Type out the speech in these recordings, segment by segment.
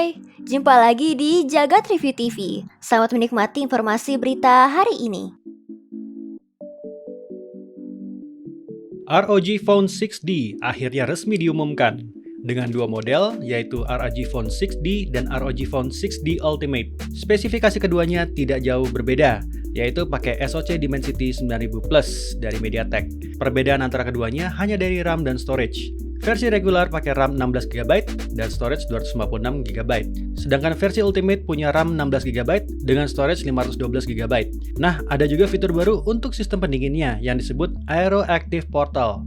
Hai, jumpa lagi di Jagat Review TV. Selamat menikmati informasi berita hari ini. ROG Phone 6D akhirnya resmi diumumkan dengan dua model, yaitu ROG Phone 6D dan ROG Phone 6D Ultimate. Spesifikasi keduanya tidak jauh berbeda, yaitu pakai SoC Dimensity 9000 Plus dari MediaTek. Perbedaan antara keduanya hanya dari RAM dan storage. Versi regular pakai RAM 16GB dan storage 256GB. Sedangkan versi Ultimate punya RAM 16GB dengan storage 512GB. Nah, ada juga fitur baru untuk sistem pendinginnya yang disebut Aero Active Portal.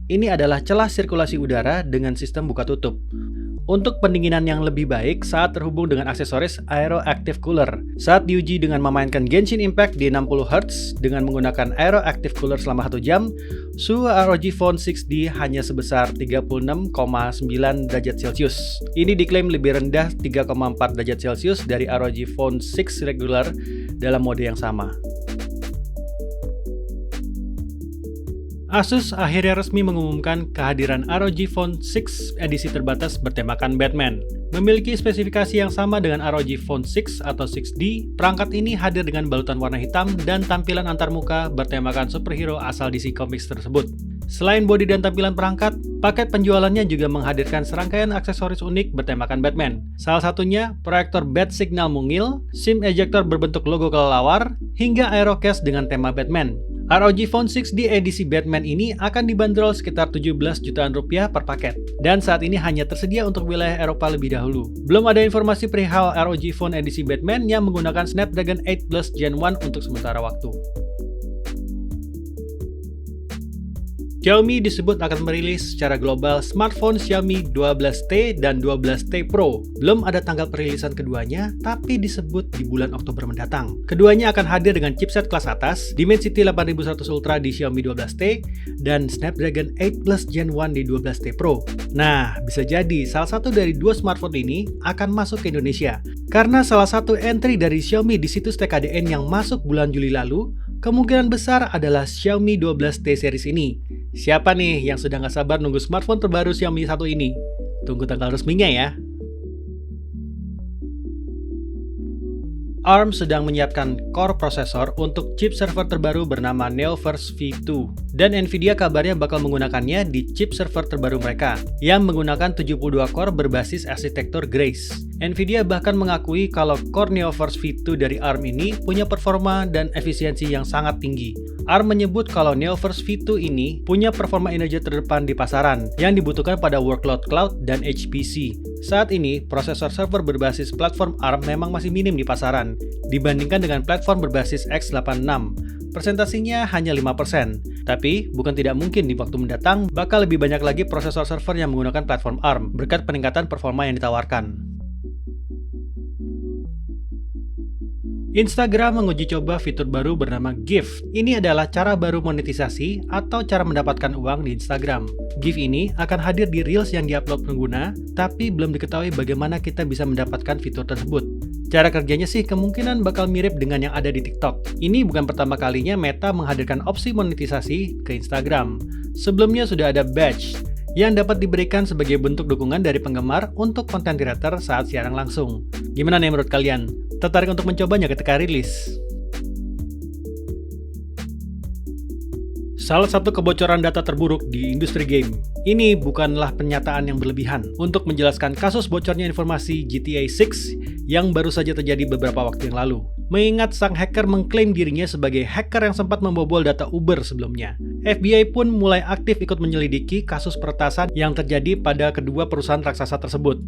Ini adalah celah sirkulasi udara dengan sistem buka tutup. Untuk pendinginan yang lebih baik saat terhubung dengan aksesoris Aero Active Cooler. Saat diuji dengan memainkan Genshin Impact di 60Hz dengan menggunakan Aero Active Cooler selama 1 jam, suhu ROG Phone 6D hanya sebesar 36,9 derajat Celcius. Ini diklaim lebih rendah 3,4 derajat Celcius dari ROG Phone 6 regular dalam mode yang sama. Asus akhirnya resmi mengumumkan kehadiran ROG Phone 6 edisi terbatas bertemakan Batman. Memiliki spesifikasi yang sama dengan ROG Phone 6 atau 6D, perangkat ini hadir dengan balutan warna hitam dan tampilan antarmuka bertemakan superhero asal DC Comics tersebut. Selain bodi dan tampilan perangkat, paket penjualannya juga menghadirkan serangkaian aksesoris unik bertemakan Batman. Salah satunya proyektor bat signal mungil, SIM ejector berbentuk logo kelelawar, hingga aero case dengan tema Batman. ROG Phone 6D edisi Batman ini akan dibanderol sekitar 17 jutaan rupiah per paket, dan saat ini hanya tersedia untuk wilayah Eropa lebih dahulu. Belum ada informasi perihal ROG Phone edisi Batman yang menggunakan Snapdragon 8 Plus Gen 1 untuk sementara waktu. Xiaomi disebut akan merilis secara global smartphone Xiaomi 12T dan 12T Pro. Belum ada tanggal perilisan keduanya, tapi disebut di bulan Oktober mendatang. Keduanya akan hadir dengan chipset kelas atas, Dimensity 8100 Ultra di Xiaomi 12T, dan Snapdragon 8 Plus Gen 1 di 12T Pro. Nah, bisa jadi salah satu dari dua smartphone ini akan masuk ke Indonesia. Karena salah satu entry dari Xiaomi di situs TKDN yang masuk bulan Juli lalu, kemungkinan besar adalah Xiaomi 12T series ini. Siapa nih yang sudah nggak sabar nunggu smartphone terbaru Xiaomi 1 ini? Tunggu tanggal resminya ya. ARM sedang menyiapkan core prosesor untuk chip server terbaru bernama Neoverse V2. Dan Nvidia kabarnya bakal menggunakannya di chip server terbaru mereka, yang menggunakan 72 core berbasis arsitektur Grace. Nvidia bahkan mengakui kalau core Neoverse V2 dari ARM ini punya performa dan efisiensi yang sangat tinggi. ARM menyebut kalau Neoverse V2 ini punya performa energi terdepan di pasaran, yang dibutuhkan pada workload cloud dan HPC. Saat ini, prosesor server berbasis platform ARM memang masih minim di pasaran, dibandingkan dengan platform berbasis x86. Persentasinya hanya 5%, tapi bukan tidak mungkin di waktu mendatang bakal lebih banyak lagi prosesor server yang menggunakan platform ARM berkat peningkatan performa yang ditawarkan. Instagram menguji coba fitur baru bernama GIF. Ini adalah cara baru monetisasi atau cara mendapatkan uang di Instagram. GIF ini akan hadir di Reels yang diupload pengguna, tapi belum diketahui bagaimana kita bisa mendapatkan fitur tersebut. Cara kerjanya sih kemungkinan bakal mirip dengan yang ada di TikTok. Ini bukan pertama kalinya Meta menghadirkan opsi monetisasi ke Instagram. Sebelumnya sudah ada badge yang dapat diberikan sebagai bentuk dukungan dari penggemar untuk konten creator saat siaran langsung. Gimana nih menurut kalian? Tertarik untuk mencobanya ketika rilis? Salah satu kebocoran data terburuk di industri game. Ini bukanlah pernyataan yang berlebihan untuk menjelaskan kasus bocornya informasi GTA 6 yang baru saja terjadi beberapa waktu yang lalu. Mengingat sang hacker mengklaim dirinya sebagai hacker yang sempat membobol data Uber sebelumnya. FBI pun mulai aktif ikut menyelidiki kasus peretasan yang terjadi pada kedua perusahaan raksasa tersebut.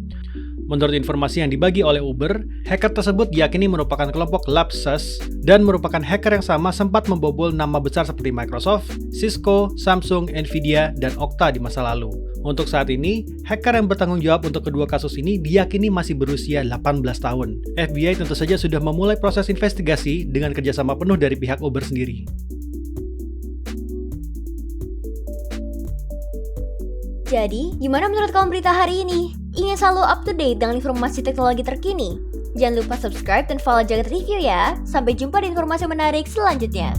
Menurut informasi yang dibagi oleh Uber, hacker tersebut diyakini merupakan kelompok Lapsus dan merupakan hacker yang sama sempat membobol nama besar seperti Microsoft, Cisco, Samsung, Nvidia, dan Okta di masa lalu. Untuk saat ini, hacker yang bertanggung jawab untuk kedua kasus ini diyakini masih berusia 18 tahun. FBI tentu saja sudah memulai proses investigasi dengan kerjasama penuh dari pihak Uber sendiri. Jadi, gimana menurut kamu berita hari ini? Ingin selalu up to date dengan informasi teknologi terkini? Jangan lupa subscribe dan follow Jagat Review ya. Sampai jumpa di informasi menarik selanjutnya.